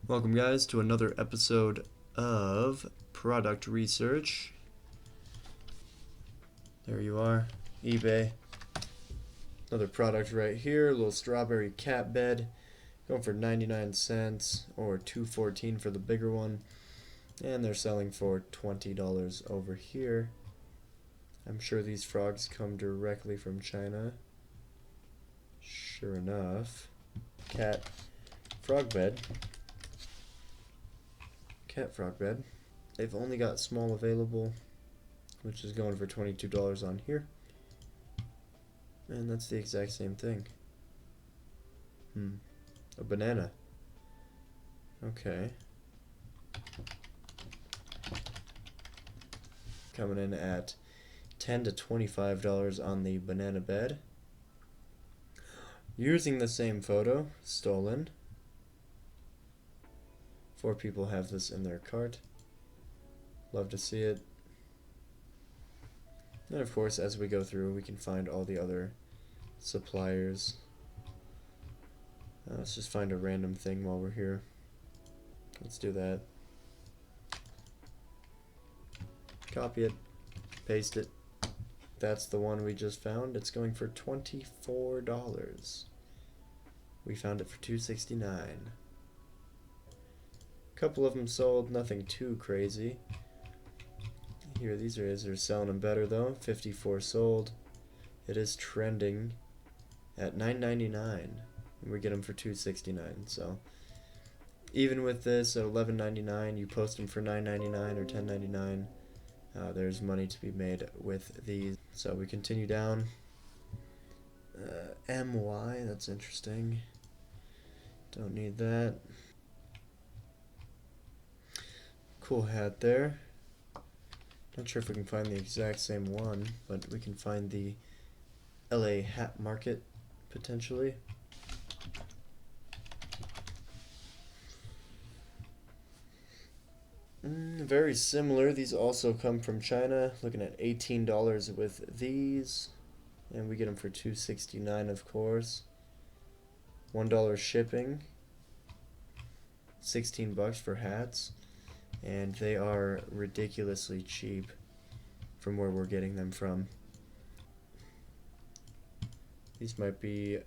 Welcome guys to another episode of product research. There you are, eBay. Another product right here, a little strawberry cat bed, going for 99 cents or $2.14 for the bigger one, and they're selling for $20 over here. I'm sure these frogs come directly from China. Sure enough, cat frog bed. Cat frog bed. They've only got small available, which is going for $22 on here. And that's the exact same thing. A banana. Okay. Coming in at $10 to $25 on the banana bed. Using the same photo, stolen. 4 people have this in their cart. Love to see it. And of course, as we go through, we can find all the other suppliers. Let's just find a random thing while we're here. Let's do that. Copy it, paste it. That's the one we just found. It's going for $24. We found it for $2.69. Couple of them sold, nothing too crazy. Here, these are selling them better though. 54 sold. It is trending at $9.99, and we get them for $2.69. So even with this at $11.99, you post them for $9.99 or $10.99. There's money to be made with these. So we continue down. MY, that's interesting. Don't need that. Cool hat there. Not sure if we can find the exact same one, but we can find the LA hat market potentially. Very similar. These also come from China. Looking at $18 with these, and we get them for $2.69, of course. $1 shipping. $16 for hats. And they are ridiculously cheap from where we're getting them from. These might be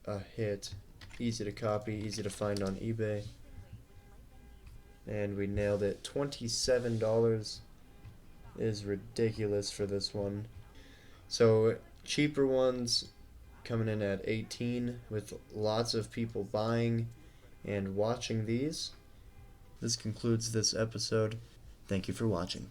a hit. Easy to copy, easy to find on eBay. And we nailed it. $27 is ridiculous for this one. So cheaper ones coming in at $18 with lots of people buying and watching these. This concludes this episode. Thank you for watching.